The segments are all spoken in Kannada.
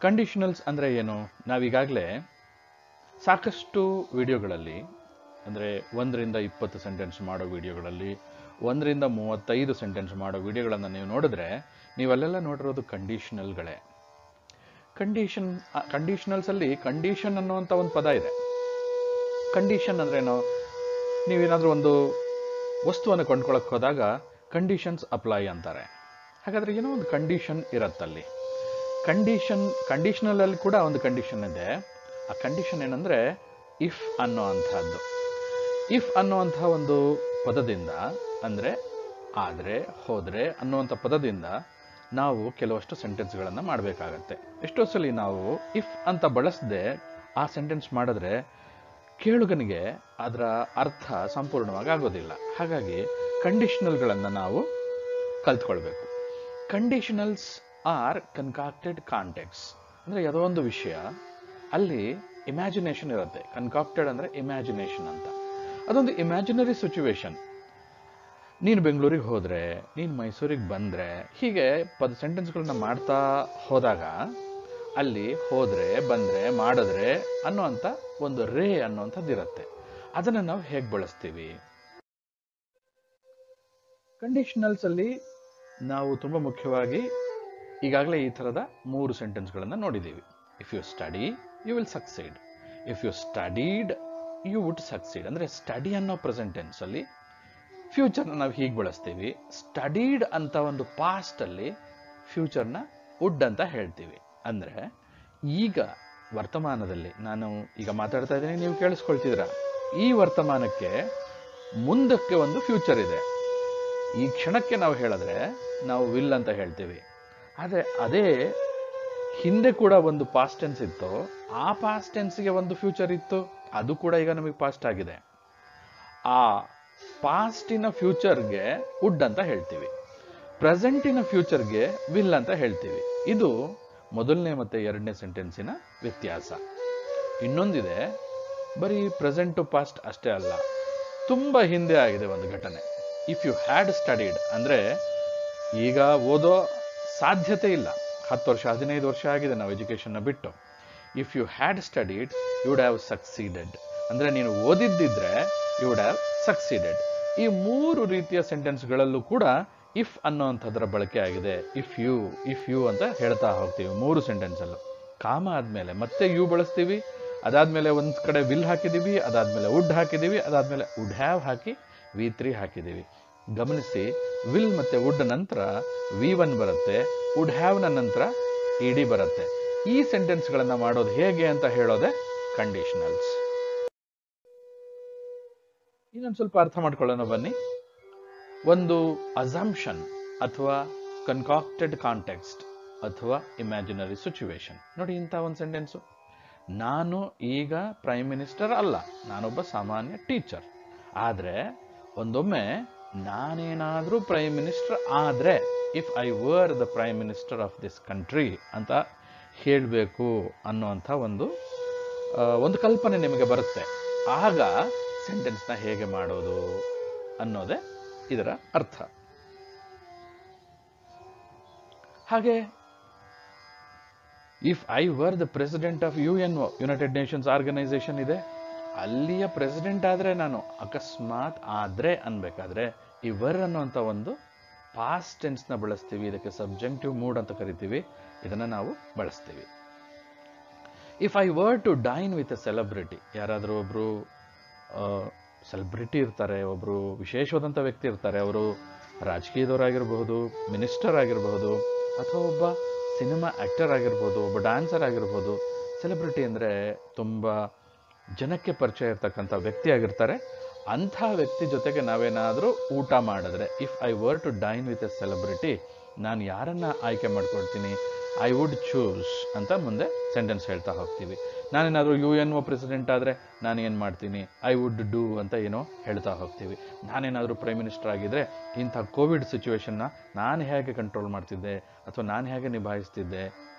ಕಂಡೀಷನಲ್ಸ್ ಅಂದರೆ ಏನು? ನಾವೀಗಾಗಲೇ ಸಾಕಷ್ಟು ವಿಡಿಯೋಗಳಲ್ಲಿ, ಅಂದರೆ 1ರಿಂದ 20 ಸೆಂಟೆನ್ಸ್ ಮಾಡೋ ವಿಡಿಯೋಗಳಲ್ಲಿ, 1ರಿಂದ 35 ಸೆಂಟೆನ್ಸ್ ಮಾಡೋ ವಿಡಿಯೋಗಳನ್ನು ನೀವು ನೋಡಿದ್ರೆ ನೀವಲ್ಲೆಲ್ಲ ನೋಡಿರೋದು ಕಂಡೀಷನಲ್ಗಳೇ. ಕಂಡೀಷನಲ್ಸಲ್ಲಿ ಕಂಡೀಷನ್ ಅನ್ನುವಂಥ ಒಂದು ಪದ ಇದೆ. ಕಂಡೀಷನ್ ಅಂದ್ರೇನು? ನೀವೇನಾದರೂ ಒಂದು ವಸ್ತುವನ್ನು ಕೊಂಡ್ಕೊಳ್ಳೋಕೆ ಹೋದಾಗ ಕಂಡೀಷನ್ಸ್ ಅಪ್ಲೈ ಅಂತಾರೆ. ಹಾಗಾದರೆ ಏನೋ ಒಂದು ಕಂಡೀಷನ್ ಇರತ್ತಲ್ಲಿ. ಕಂಡೀಷನಲಲ್ಲಿ ಕೂಡ ಒಂದು ಕಂಡೀಷನ್ ಇದೆ. ಆ ಕಂಡೀಷನ್ ಏನಂದರೆ ಇಫ್ ಅನ್ನೋ ಅಂಥದ್ದು. ಇಫ್ ಅನ್ನುವಂಥ ಒಂದು ಪದದಿಂದ, ಅಂದರೆ ಆದರೆ, ಹೋದರೆ ಅನ್ನುವಂಥ ಪದದಿಂದ ನಾವು ಕೆಲವಷ್ಟು ಸೆಂಟೆನ್ಸ್ಗಳನ್ನು ಮಾಡಬೇಕಾಗತ್ತೆ. ಎಷ್ಟೋ ಸಲ ನಾವು ಇಫ್ ಅಂತ ಬಳಸದೆ ಆ ಸೆಂಟೆನ್ಸ್ ಮಾಡಿದ್ರೆ ಕೇಳುಗನಿಗೆ ಅದರ ಅರ್ಥ ಸಂಪೂರ್ಣವಾಗಿ ಆಗೋದಿಲ್ಲ. ಹಾಗಾಗಿ ಕಂಡೀಷನಲ್ಗಳನ್ನು ನಾವು ಕಲ್ತ್ಕೊಳ್ಬೇಕು. ಕಂಡೀಷನಲ್ಸ್ ಆರ್ ಕನ್ಕಾಕ್ಟೆಡ್ ಕಾಂಟೆಕ್ಟ್ಸ್. ಅಂದರೆ ಯಾವುದೋ ಒಂದು ವಿಷಯ, ಅಲ್ಲಿ ಇಮ್ಯಾಜಿನೇಷನ್ ಇರುತ್ತೆ. ಕನ್ಕಾಕ್ಟೆಡ್ ಅಂದರೆ ಇಮ್ಯಾಜಿನೇಷನ್ ಅಂತ. ಅದೊಂದು ಇಮ್ಯಾಜಿನರಿ ಸಿಚುವೇಶನ್. ನೀನು ಬೆಂಗಳೂರಿಗೆ ಹೋದರೆ, ನೀನು ಮೈಸೂರಿಗೆ ಬಂದರೆ, ಹೀಗೆ ಸೆಂಟೆನ್ಸ್ಗಳನ್ನ ಮಾಡ್ತಾ ಹೋದಾಗ ಅಲ್ಲಿ ಹೋದರೆ, ಬಂದರೆ, ಮಾಡಿದ್ರೆ ಅನ್ನೋಂಥ ಒಂದು ರೇ ಅನ್ನೋಂಥದ್ದು ಇರುತ್ತೆ. ಅದನ್ನು ನಾವು ಹೇಗೆ ಬಳಸ್ತೀವಿ? ಕಂಡೀಷನಲ್ಸಲ್ಲಿ ನಾವು ತುಂಬ ಮುಖ್ಯವಾಗಿ ಈಗಾಗಲೇ ಈ ಥರದ 3 ಸೆಂಟೆನ್ಸ್ಗಳನ್ನು ನೋಡಿದ್ದೀವಿ. If you study you will succeed. If you studied you would succeed. ಅಂದರೆ ಸ್ಟಡಿ ಅನ್ನೋ ಪ್ರೆಸೆಂಟ್ ಟೆನ್ಸಲ್ಲಿ ಫ್ಯೂಚರ್ನ ನಾವು ಹೀಗೆ ಬಳಸ್ತೀವಿ. ಸ್ಟಡೀಡ್ ಅಂತ ಒಂದು ಪಾಸ್ಟಲ್ಲಿ ಫ್ಯೂಚರ್ನ ವುಡ್ ಅಂತ ಹೇಳ್ತೀವಿ. ಅಂದರೆ ಈಗ ವರ್ತಮಾನದಲ್ಲಿ ನಾನು ಈಗ ಮಾತಾಡ್ತಾ ಇದ್ದೀನಿ, ನೀವು ಕೇಳಿಸ್ಕೊಳ್ತಿದ್ದೀರಾ. ಈ ವರ್ತಮಾನಕ್ಕೆ ಮುಂದಕ್ಕೆ ಒಂದು ಫ್ಯೂಚರ್ ಇದೆ. ಈ ಕ್ಷಣಕ್ಕೆ ನಾವು ಹೇಳಿದ್ರೆ ನಾವು ವಿಲ್ ಅಂತ ಹೇಳ್ತೀವಿ. ಆದರೆ ಅದೇ ಹಿಂದೆ ಕೂಡ ಒಂದು ಪಾಸ್ಟ್ ಟೆನ್ಸ್ ಇತ್ತು, ಆ ಪಾಸ್ಟ್ ಟೆನ್ಸ್ಗೆ ಒಂದು ಫ್ಯೂಚರ್ ಇತ್ತು, ಅದು ಕೂಡ ಈಗ ನಮಗೆ ಪಾಸ್ಟ್ ಆಗಿದೆ. ಆ ಪಾಸ್ಟಿನ ಫ್ಯೂಚರ್ಗೆ ವುಡ್ ಅಂತ ಹೇಳ್ತೀವಿ, ಪ್ರೆಸೆಂಟಿನ ಫ್ಯೂಚರ್ಗೆ ವಿಲ್ ಅಂತ ಹೇಳ್ತೀವಿ. ಇದು ಮೊದಲನೇ ಮತ್ತು ಎರಡನೇ ಸೆಂಟೆನ್ಸಿನ ವ್ಯತ್ಯಾಸ. ಇನ್ನೊಂದಿದೆ, ಬರೀ ಪ್ರೆಸೆಂಟ್ ಟು ಪಾಸ್ಟ್ ಅಷ್ಟೇ ಅಲ್ಲ, ತುಂಬ ಹಿಂದೆ ಆಗಿದೆ ಒಂದು ಘಟನೆ. ಇಫ್ ಯು ಹ್ಯಾಡ್ ಸ್ಟಡೀಡ್ ಅಂದರೆ ಈಗ ಓದೋ ಸಾಧ್ಯತೆ ಇಲ್ಲ, 10 ವರ್ಷ 15 ವರ್ಷ ಆಗಿದೆ ನಾವು ಎಜುಕೇಷನ್ನ ಬಿಟ್ಟು. If you had studied you would have succeeded. ಅಂದರೆ ನೀನು ಓದಿದ್ದಿದ್ರೆ ಯು ವುಡ್ ಹ್ಯಾವ್ ಸಕ್ಸೀಡೆಡ್. ಈ 3 ರೀತಿಯ ಸೆಂಟೆನ್ಸ್ಗಳಲ್ಲೂ ಕೂಡ ಇಫ್ ಅನ್ನೋವಂಥದ್ರ ಬಳಕೆ ಆಗಿದೆ. ಇಫ್ ಯು ಅಂತ ಹೇಳ್ತಾ ಹೋಗ್ತೀವಿ 3 ಸೆಂಟೆನ್ಸಲ್ಲೂ. ಕಾಮ ಆದಮೇಲೆ ಮತ್ತೆ ಯು ಬಳಸ್ತೀವಿ, ಅದಾದಮೇಲೆ ಒಂದು ಕಡೆ ವಿಲ್ ಹಾಕಿದ್ದೀವಿ, ಅದಾದಮೇಲೆ ವುಡ್ ಹಾಕಿದ್ದೀವಿ, ಅದಾದಮೇಲೆ ವುಡ್ ಹ್ಯಾವ್ ಹಾಕಿ V3 ಹಾಕಿದ್ದೀವಿ. ಗಮನಿಸಿ, ವಿಲ್ ಮತ್ತು ವುಡ್ ನಂತರ V1 ಬರುತ್ತೆ, ವುಡ್ ಹ್ಯಾವ್ನ ನಂತರ ED ಬರುತ್ತೆ. ಈ ಸೆಂಟೆನ್ಸ್ಗಳನ್ನು ಮಾಡೋದು ಹೇಗೆ ಅಂತ ಹೇಳೋದೆ ಕಂಡೀಷನಲ್ಸ್. ಇನ್ನೊಂದು ಸ್ವಲ್ಪ ಅರ್ಥ ಮಾಡ್ಕೊಳ್ಳೋಣ ಬನ್ನಿ. ಒಂದು ಅಸಂಪ್ಷನ್ ಅಥವಾ ಕನ್ಕಾಕ್ಟೆಡ್ ಕಾಂಟೆಕ್ಸ್ಟ್ ಅಥವಾ ಇಮ್ಯಾಜಿನರಿ ಸಿಚುವೇಶನ್. ನೋಡಿ, ಇಂಥ ಒಂದು ಸೆಂಟೆನ್ಸು, ನಾನು ಈಗ ಪ್ರೈಮ್ ಮಿನಿಸ್ಟರ್ ಅಲ್ಲ, ನಾನೊಬ್ಬ ಸಾಮಾನ್ಯ ಟೀಚರ್. ಆದರೆ ಒಂದೊಮ್ಮೆ ನಾನೇನಾದರೂ ಪ್ರೈಮ್ ಮಿನಿಸ್ಟರ್ ಆದರೆ, if I were the prime minister of this country ಅಂತ ಹೇಳಬೇಕು ಅನ್ನುವಂಥ ಒಂದು ಕಲ್ಪನೆ ನಿಮಗೆ ಬರುತ್ತೆ. ಆಗ ಸೆಂಟೆನ್ಸ್ನ ಹೇಗೆ ಮಾಡೋದು ಅನ್ನೋದೇ ಇದರ ಅರ್ಥ. ಹಾಗೆ if I were the president of UNO, United Nations Organisation ಇದೆ, ಅಲ್ಲಿಯ ಪ್ರೆಸಿಡೆಂಟ್ ಆದರೆ, ನಾನು ಅಕಸ್ಮಾತ್ ಆದರೆ ಅನ್ಬೇಕಾದ್ರೆ ಈ ವರ್ ಅನ್ನುವಂಥ ಒಂದು ಪಾಸ್ಟ್ ಟೆನ್ಸ್ನ ಬಳಸ್ತೀವಿ. ಇದಕ್ಕೆ ಸಬ್ಜೆಕ್ಟಿವ್ ಮೂಡ್ ಅಂತ ಕರಿತೀವಿ. ಇದನ್ನು ನಾವು ಬಳಸ್ತೀವಿ. If I were to dine with a celebrity, ಯಾರಾದರೂ ಒಬ್ಬರು ಸೆಲೆಬ್ರಿಟಿ ಇರ್ತಾರೆ, ಒಬ್ಬರು ವಿಶೇಷವಾದಂಥ ವ್ಯಕ್ತಿ ಇರ್ತಾರೆ, ಅವರು ರಾಜಕೀಯದವರಾಗಿರ್ಬಹುದು, ಮಿನಿಸ್ಟರ್ ಆಗಿರಬಹುದು, ಅಥವಾ ಒಬ್ಬ ಸಿನಿಮಾ ಆ್ಯಕ್ಟರ್ ಆಗಿರ್ಬೋದು, ಒಬ್ಬ ಡ್ಯಾನ್ಸರ್ ಆಗಿರ್ಬೋದು. ಸೆಲೆಬ್ರಿಟಿ ಅಂದರೆ ತುಂಬ ಜನಕ್ಕೆ ಪರಿಚಯ ಇರ್ತಕ್ಕಂಥ ವ್ಯಕ್ತಿ ಆಗಿರ್ತಾರೆ. ಅಂಥ ವ್ಯಕ್ತಿ ಜೊತೆಗೆ ನಾವೇನಾದರೂ ಊಟ ಮಾಡಿದ್ರೆ, if I were to dine with a celebrity, ನಾನು ಯಾರನ್ನು ಆಯ್ಕೆ ಮಾಡ್ಕೊಳ್ತೀನಿ, ಐ ವುಡ್ ಚೂಸ್ ಅಂತ ಮುಂದೆ ಸೆಂಟೆನ್ಸ್ ಹೇಳ್ತಾ ಹೋಗ್ತೀವಿ. ನಾನೇನಾದರೂ UNO ಪ್ರೆಸಿಡೆಂಟ್ ಆದರೆ ನಾನು ಏನು ಮಾಡ್ತೀನಿ, ಐ ವುಡ್ ಡೂ ಅಂತ ಏನೋ ಹೇಳ್ತಾ ಹೋಗ್ತೀವಿ. ನಾನೇನಾದರೂ ಪ್ರೈಮ್ ಮಿನಿಸ್ಟರ್ ಆಗಿದ್ದರೆ ಇಂಥ ಕೋವಿಡ್ ಸಿಚುವೇಶನ್ನ ನಾನು ಹೇಗೆ ಕಂಟ್ರೋಲ್ ಮಾಡ್ತಿದ್ದೆ ಅಥವಾ ನಾನು ಹೇಗೆ ನಿಭಾಯಿಸ್ತಿದ್ದೆ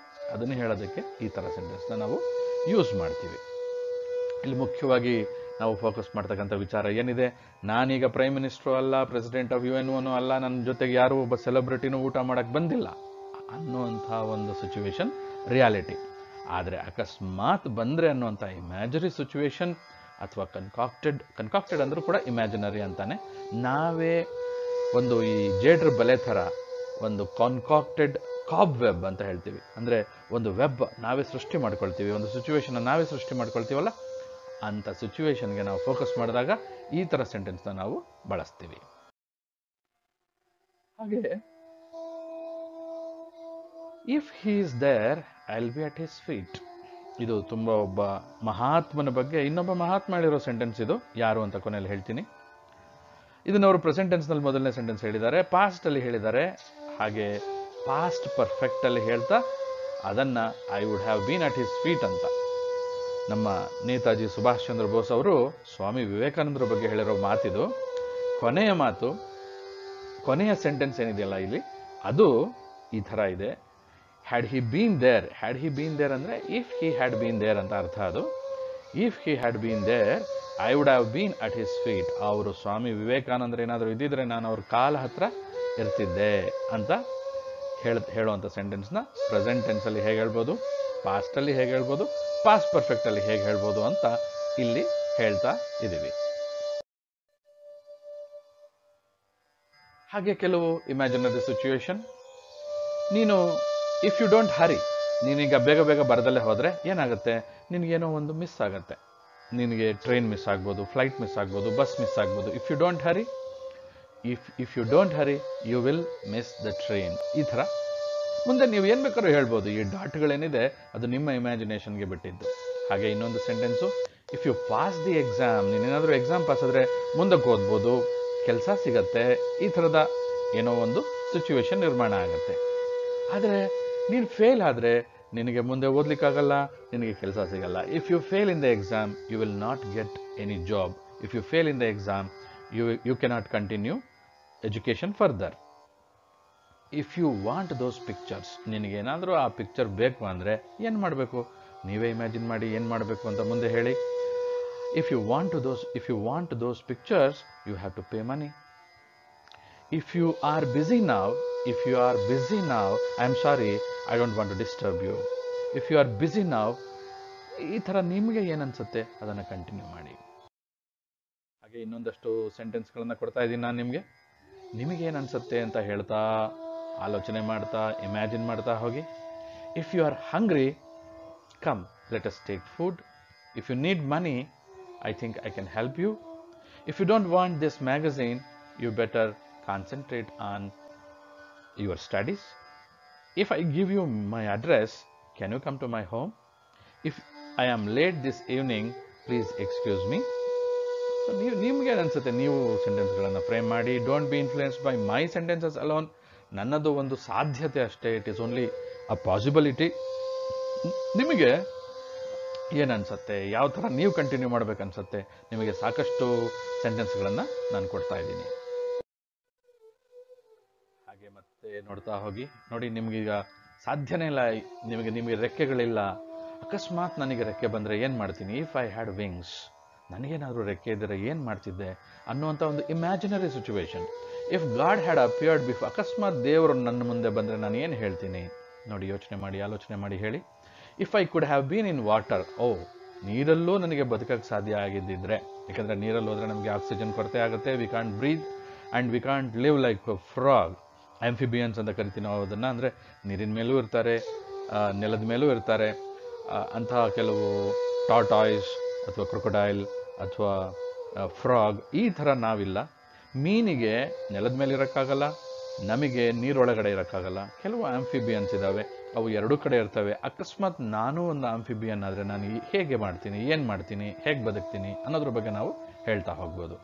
ಅದನ್ನು ಹೇಳೋದಕ್ಕೆ ಈ ಥರ ಸೆಂಟೆನ್ಸ್ನ ನಾವು ಯೂಸ್ ಮಾಡ್ತೀವಿ. ಇಲ್ಲಿ ಮುಖ್ಯವಾಗಿ ನಾವು ಫೋಕಸ್ ಮಾಡ್ತಕ್ಕಂಥ ವಿಚಾರ ಏನಿದೆ, ನಾನೀಗ ಪ್ರೈಮ್ ಮಿನಿಸ್ಟ್ರು ಅಲ್ಲ, ಪ್ರೆಸಿಡೆಂಟ್ ಆಫ್ UNO ಅಲ್ಲ, ನನ್ನ ಜೊತೆಗೆ ಯಾರೂ ಒಬ್ಬ ಸೆಲೆಬ್ರಿಟಿನೂ ಊಟ ಮಾಡೋಕ್ಕೆ ಬಂದಿಲ್ಲ ಅನ್ನುವಂಥ ಒಂದು ಸಿಚುವೇಶನ್ ರಿಯಾಲಿಟಿ. ಆದರೆ ಅಕಸ್ಮಾತ್ ಬಂದರೆ ಅನ್ನುವಂಥ ಇಮ್ಯಾಜಿನರಿ ಸಿಚುವೇಶನ್ ಅಥವಾ ಕನ್ಕಾಕ್ಟೆಡ್ ಅಂದರೂ ಕೂಡ ಇಮ್ಯಾಜಿನರಿ ಅಂತಾನೆ, ನಾವೇ ಒಂದು ಈ ಜೇಡ್ರ ಬಲೆ ಥರ ಒಂದು ಕಾನ್ಕಾಕ್ಟೆಡ್ ಕಾಬ್ ವೆಬ್ ಅಂತ ಹೇಳ್ತೀವಿ. ಅಂದರೆ ಒಂದು ವೆಬ್ ನಾವೇ ಸೃಷ್ಟಿ ಮಾಡ್ಕೊಳ್ತೀವಿ, ಒಂದು ಸಿಚುವೇಶನ್ನ ನಾವೇ ಸೃಷ್ಟಿ ಮಾಡ್ಕೊಳ್ತೀವಲ್ಲ, ಅಂಥ ಸಿಚುವೇಶನ್ಗೆ ನಾವು ಫೋಕಸ್ ಮಾಡಿದಾಗ ಈ ಥರ ಸೆಂಟೆನ್ಸ್ನ ನಾವು ಬಳಸ್ತೀವಿ. ಹಾಗೆ if he is there I will be at his feet. ಇದು ತುಂಬ ಒಬ್ಬ ಮಹಾತ್ಮನ ಬಗ್ಗೆ ಇನ್ನೊಬ್ಬ ಮಹಾತ್ಮ ಹೇಳಿರೋ ಸೆಂಟೆನ್ಸ್. ಇದು ಯಾರು ಅಂತ ಕೊನೆಯಲ್ಲಿ ಹೇಳ್ತೀನಿ. ಇದನ್ನು ಅವರು ಪ್ರೆಸೆಂಟ್ ಟೆನ್ಸ್ನಲ್ಲಿ ಮೊದಲನೇ ಸೆಂಟೆನ್ಸ್ ಹೇಳಿದ್ದಾರೆ, ಪಾಸ್ಟಲ್ಲಿ ಹೇಳಿದ್ದಾರೆ. ಹಾಗೆ ಪಾಸ್ಟ್ ಪರ್ಫೆಕ್ಟಲ್ಲಿ ಹೇಳ್ತಾ ಅದನ್ನು I would have been at his feet ಅಂತ ನಮ್ಮ ನೇತಾಜಿ ಸುಭಾಷ್ ಚಂದ್ರ ಬೋಸ್ ಅವರು ಸ್ವಾಮಿ ವಿವೇಕಾನಂದರ ಬಗ್ಗೆ ಹೇಳಿರೋ ಮಾತಿದು. ಕೊನೆಯ ಮಾತು, ಕೊನೆಯ ಸೆಂಟೆನ್ಸ್ ಏನಿದೆಯಲ್ಲ ಇಲ್ಲಿ, ಅದು ಈ ಥರ ಇದೆ. ಹ್ಯಾಡ್ ಹಿ ಬೀನ್ ದೇರ್ ಅಂದರೆ if he had been there ಅಂತ ಅರ್ಥ. ಅದು if he had been there I would have been at his feet. ಅವರು ಸ್ವಾಮಿ ವಿವೇಕಾನಂದರು ಏನಾದರೂ ಇದ್ದಿದ್ರೆ ನಾನು ಅವ್ರ ಕಾಲ ಹತ್ರ ಇರ್ತಿದ್ದೆ ಅಂತ ಹೇಳುವಂಥ ಸೆಂಟೆನ್ಸ್ನ ಪ್ರೆಸೆಂಟ್ ಟೆನ್ಸಲ್ಲಿ ಹೇಗೆ ಹೇಳ್ಬೋದು, ಪಾಸ್ಟಲ್ಲಿ ಹೇಗೆ ಹೇಳ್ಬೋದು, ಪಾಸ್ಟ್ ಪರ್ಫೆಕ್ಟಲ್ಲಿ ಹೇಗೆ ಹೇಳ್ಬೋದು ಅಂತ ಇಲ್ಲಿ ಹೇಳ್ತಾ ಇದ್ದೀವಿ. ಹಾಗೆ ಕೆಲವು ಇಮ್ಯಾಜಿನರಿ ಸಿಚುವೇಶನ್. ನೀನು ಇಫ್ ಯು ಡೋಂಟ್ ಹರಿ, ನೀನೀಗ ಬೇಗ ಬೇಗ ಬರದಲ್ಲೇ ಹೋದರೆ ಏನಾಗುತ್ತೆ, ನಿನಗೇನೋ ಒಂದು ಮಿಸ್ ಆಗುತ್ತೆ. ನಿನಗೆ ಟ್ರೈನ್ ಮಿಸ್ ಆಗ್ಬೋದು, ಫ್ಲೈಟ್ ಮಿಸ್ ಆಗ್ಬೋದು, ಬಸ್ ಮಿಸ್ ಆಗ್ಬೋದು. If you don't hurry you will miss the train. ಈ ಥರ ಮುಂದೆ ನೀವು ಏನು ಬೇಕಾದ್ರೂ ಹೇಳ್ಬೋದು. ಈ ಡಾಟ್ಗಳೇನಿದೆ ಅದು ನಿಮ್ಮ ಇಮ್ಯಾಜಿನೇಷನ್ಗೆ ಬಿಟ್ಟಿದ್ದು. ಹಾಗೆ ಇನ್ನೊಂದು sentence, if you pass the exam, ನೀನೇನಾದರೂ ಎಕ್ಸಾಮ್ ಪಾಸ್ ಆದರೆ ಮುಂದಕ್ಕೆ ಓದ್ಬೋದು, ಕೆಲಸ ಸಿಗತ್ತೆ, ಈ ಥರದ ಏನೋ ಒಂದು ಸಿಚುವೇಶನ್ ನಿರ್ಮಾಣ ಆಗುತ್ತೆ. ಆದರೆ ನೀನು ಫೇಲ್ ಆದರೆ ನಿನಗೆ ಮುಂದೆ ಓದಲಿಕ್ಕಾಗಲ್ಲ, ನಿನಗೆ ಕೆಲಸ ಸಿಗಲ್ಲ. If you fail in the exam you will not get any job. If you fail in the exam you cannot continue education further. If you want those pictures, ನಿನಗೇನಾದರೂ ಆ ಪಿಕ್ಚರ್ ಬೇಕು ಅಂದರೆ ಏನು ಮಾಡಬೇಕು, ನೀವೇ ಇಮ್ಯಾಜಿನ್ ಮಾಡಿ ಏನು ಮಾಡಬೇಕು ಅಂತ ಮುಂದೆ ಹೇಳಿ. If you want those pictures you have to pay money. If you are busy now, I'm sorry, I don't want to disturb you. If you are busy now, ಈ ಥರ ನಿಮಗೆ ಏನನ್ಸುತ್ತೆ ಅದನ್ನು ಕಂಟಿನ್ಯೂ ಮಾಡಿ. ಹಾಗೆ ಇನ್ನೊಂದಷ್ಟು ಸೆಂಟೆನ್ಸ್ಗಳನ್ನು ಕೊಡ್ತಾ ಇದ್ದೀನಿ ನಾನು ನಿಮಗೆ. ನಿಮಗೇನನ್ಸುತ್ತೆ ಅಂತ ಹೇಳ್ತಾ, ಆಲೋಚನೆ ಮಾಡ್ತಾ, ಇಮ್ಯಾಜಿನ್ ಮಾಡ್ತಾ ಹೋಗಿ. If you are hungry, come let us take food. If you need money, I think I can help you. If you don't want this magazine, you better concentrate on your studies. If I give you my address, can you come to my home? If I am late this evening, please excuse me. So ನಿಮಗೆ ಅನ್ಸುತ್ತೆ, ನೀವು ಸೆಂಟೆನ್ಸ್ಗಳನ್ನು ಫ್ರೇಮ್ ಮಾಡಿ. Don't be influenced by my sentences alone. ನನ್ನದು ಒಂದು ಸಾಧ್ಯತೆ ಅಷ್ಟೇ, it is only a possibility. ನಿಮಗೆ ಏನನ್ಸುತ್ತೆ, ಯಾವ ಥರ ನೀವು ಕಂಟಿನ್ಯೂ ಮಾಡಬೇಕನ್ಸುತ್ತೆ, ನಿಮಗೆ ಸಾಕಷ್ಟು ಸೆಂಟೆನ್ಸ್ಗಳನ್ನು ನಾನು ಕೊಡ್ತಾ ಇದ್ದೀನಿ. ಮತ್ತೆ ನೋಡ್ತಾ ಹೋಗಿ. ನೋಡಿ, ನಿಮಗೀಗ ಸಾಧ್ಯನೇ ಇಲ್ಲ, ನಿಮಗೆ ರೆಕ್ಕೆಗಳಿಲ್ಲ. ಅಕಸ್ಮಾತ್ ನನಗೆ ರೆಕ್ಕೆ ಬಂದರೆ ಏನು ಮಾಡ್ತೀನಿ? ಇಫ್ ಐ ಹ್ಯಾಡ್ ವಿಂಗ್ಸ್, ನನಗೇನಾದರೂ ರೆಕ್ಕೆ ಇದ್ದರೆ ಏನು ಮಾಡ್ತಿದ್ದೆ ಅನ್ನುವಂಥ ಒಂದು imaginary situation. If god had appeared before, ಅಕಸ್ಮಾತ್ ದೇವರು ನನ್ನ ಮುಂದೆ ಬಂದರೆ ನಾನು ಏನು ಹೇಳ್ತೀನಿ? ನೋಡಿ, ಯೋಚನೆ ಮಾಡಿ, ಆಲೋಚನೆ ಮಾಡಿ ಹೇಳಿ. If I could have been in water, ನೀರಲ್ಲೂ ನನಗೆ ಬದುಕಕ್ಕೆ ಸಾಧ್ಯ ಆಗಿದ್ದಿದ್ರೆ. ಯಾಕಂದರೆ ನೀರಲ್ಲಿ ಹೋದರೆ ನಮಗೆ ಆಕ್ಸಿಜನ್ ಕೊರತೆ ಆಗುತ್ತೆ, we can't breathe and we can't live like frog. Amphibians ಅಂತ ಕರಿತೀವಿ ನಾವು ಅದನ್ನು. ಅಂದರೆ ನೀರಿನ ಮೇಲೂ ಇರ್ತಾರೆ, ನೆಲದ ಮೇಲೂ ಇರ್ತಾರೆ. ಅಂತಹ ಕೆಲವು ಟಾರ್ಟಾಯ್ಸ್ ಅಥವಾ ಕ್ರೊಕೊಡೈಲ್ ಅಥವಾ ಫ್ರಾಗ್, ಈ ಥರ ನಾವಿಲ್ಲ. ಮೀನಿಗೆ ನೆಲದ ಮೇಲೆ ಇರೋಕ್ಕಾಗಲ್ಲ, ನಮಗೆ ನೀರೊಳಗಡೆ ಇರೋಕ್ಕಾಗಲ್ಲ. ಕೆಲವು ಆಂಫಿಬಿಯನ್ಸ್ ಇದ್ದಾವೆ, ಅವು ಎರಡೂ ಕಡೆ ಇರ್ತವೆ. ಅಕಸ್ಮಾತ್ ನಾನು ಒಂದು ಆಂಫಿಬಿಯನ್ ಆದರೆ ನಾನು ಹೇಗೆ ಮಾಡ್ತೀನಿ, ಏನು ಮಾಡ್ತೀನಿ, ಹೇಗೆ ಬದುಕ್ತೀನಿ ಅನ್ನೋದ್ರ ಬಗ್ಗೆ ನಾವು ಹೇಳ್ತಾ ಹೋಗ್ಬೋದು.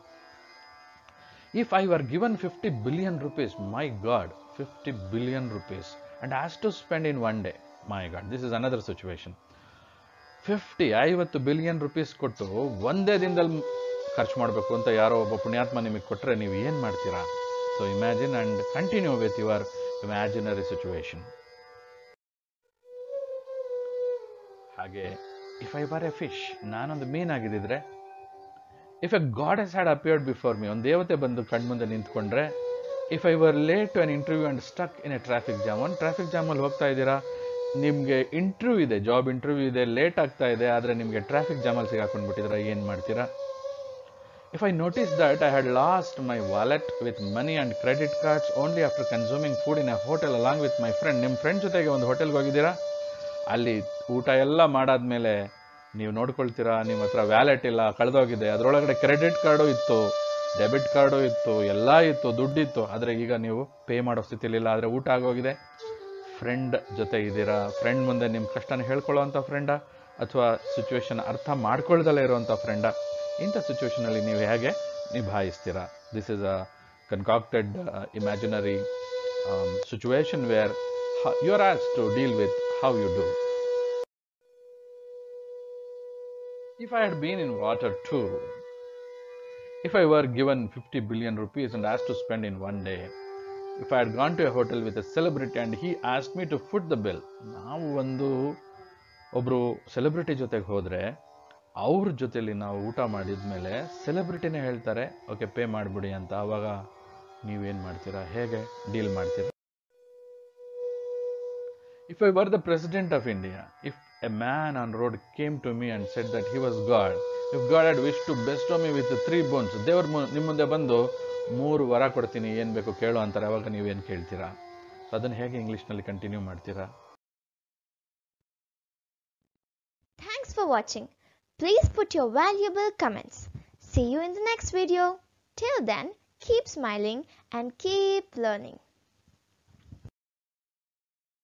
If I were given 50 billion rupees, my God, 50 billion rupees, and has to spend in one day, my God, this is another situation. 50 billion rupees ಕೊಟ್ಟು ಒಂದೇ ದಿನದಲ್ಲಿ ಖರ್ಚು ಮಾಡಬೇಕು ಅಂತ ಯಾರೋ ಒಬ್ಬ ಪುಣ್ಯಾತ್ಮ ನಿಮಗೆ ಕೊಟ್ಟರೆ ನೀವು ಏನು ಮಾಡ್ತೀರಾ? So imagine and continue with your imaginary situation. ಹಾಗೆ if I were a fish, ನಾನೊಂದು ಮೀನಾಗಿದ್ದಿದ್ರೆ. If a goddess had appeared before me, ಒಂದು ದೇವತೆ ಬಂದು ಕಣ್ಮುಂದೆ ನಿಂತ್ಕೊಂಡ್ರೆ. If I were late to an interview and stuck in a traffic jam, ಒಂದು ಟ್ರಾಫಿಕ್ ಜಾಮಲ್ಲಿ ಹೋಗ್ತಾ ಇದ್ದೀರಾ, ನಿಮಗೆ ಇಂಟರ್ವ್ಯೂ ಇದೆ, ಜಾಬ್ ಇಂಟರ್ವ್ಯೂ ಇದೆ, ಲೇಟ್ ಆಗ್ತಾ ಇದೆ, ಆದರೆ ನಿಮಗೆ ಟ್ರಾಫಿಕ್ ಜಾಮಲ್ಲಿ ಸಿಗಾಕೊಂಡ್ಬಿಟ್ಟಿದ್ರೆ ಏನು ಮಾಡ್ತೀರಾ? If I noticed that I had lost my wallet with money and credit cards only after consuming food in a hotel along with my friend, ನಿಮ್ಮ ಫ್ರೆಂಡ್ ಜೊತೆಗೆ ಒಂದು ಹೋಟೆಲ್ಗೆ ಹೋಗಿದ್ದೀರಾ, ಅಲ್ಲಿ ಊಟ ಎಲ್ಲ ಮಾಡಾದ್ಮೇಲೆ ನೀವು ನೋಡ್ಕೊಳ್ತೀರಾ ನಿಮ್ಮ ಹತ್ರ ವ್ಯಾಲೆಟ್ ಇಲ್ಲ, ಕಳೆದೋಗಿದೆ, ಅದರೊಳಗಡೆ ಕ್ರೆಡಿಟ್ ಕಾರ್ಡು ಇತ್ತು, ಡೆಬಿಟ್ ಕಾರ್ಡು ಇತ್ತು, ಎಲ್ಲ ಇತ್ತು, ದುಡ್ಡಿತ್ತು, ಆದರೆ ಈಗ ನೀವು ಪೇ ಮಾಡೋ ಸ್ಥಿತಿಲಿಲ್ಲ, ಆದರೆ ಊಟ ಆಗೋಗಿದೆ. ಫ್ರೆಂಡ್ ಜೊತೆ ಇದ್ದೀರಾ, ಫ್ರೆಂಡ್ ಮುಂದೆ ನಿಮ್ಮ ಕಷ್ಟನ ಹೇಳ್ಕೊಳ್ಳೋವಂಥ ಫ್ರೆಂಡಾ ಅಥವಾ ಸಿಚುವೇಶನ್ ಅರ್ಥ ಮಾಡ್ಕೊಳ್ದಲ್ಲೇ ಇರೋವಂಥ ಫ್ರೆಂಡಾ? ಇಂಥ ಸಿಚುವೇಶನಲ್ಲಿ ನೀವು ಹೇಗೆ ನಿಭಾಯಿಸ್ತೀರಾ? This is a concocted imaginary situation where you are asked to deal with how you do. If I had been in water too, if I were given 50 billion rupees and asked to spend in one day, if I had gone to a hotel with a celebrity and he asked me to foot the bill, ನಾವು ಒಬ್ಬರು ಸೆಲೆಬ್ರಿಟಿ ಜೊತೆಗೆ ಹೋದರೆ ಅವ್ರ ಜೊತೆಲಿ ನಾವು ಊಟ ಮಾಡಿದ್ಮೇಲೆ ಸೆಲೆಬ್ರಿಟಿನೇ ಹೇಳ್ತಾರೆ ಓಕೆ ಪೇ ಮಾಡಿಬಿಡಿ ಅಂತ, ಆವಾಗ ನೀವೇನು ಮಾಡ್ತೀರಾ? ಹೇಗೆ ಡೀಲ್ ಮಾಡ್ತೀರಾ? If I were the president of India, if a man on road came to me and said that he was God, if God had wished to bestow me with 3 boons, ದೇವರು ನಿಮ್ಮ ಮುಂದೆ ಬಂದು 3 ವರ ಕೊಡ್ತೀನಿ, ಏನು ಬೇಕು ಕೇಳು ಅಂತಾರೆ, ಅವಾಗ ನೀವೇನು ಕೇಳ್ತೀರಾ? ಅದನ್ನು ಹೇಗೆ ಇಂಗ್ಲೀಷ್ನಲ್ಲಿ ಕಂಟಿನ್ಯೂ ಮಾಡ್ತೀರಾ? Thanks for watching. Please put your valuable comments. See you in the next video. Till then, keep smiling and keep learning.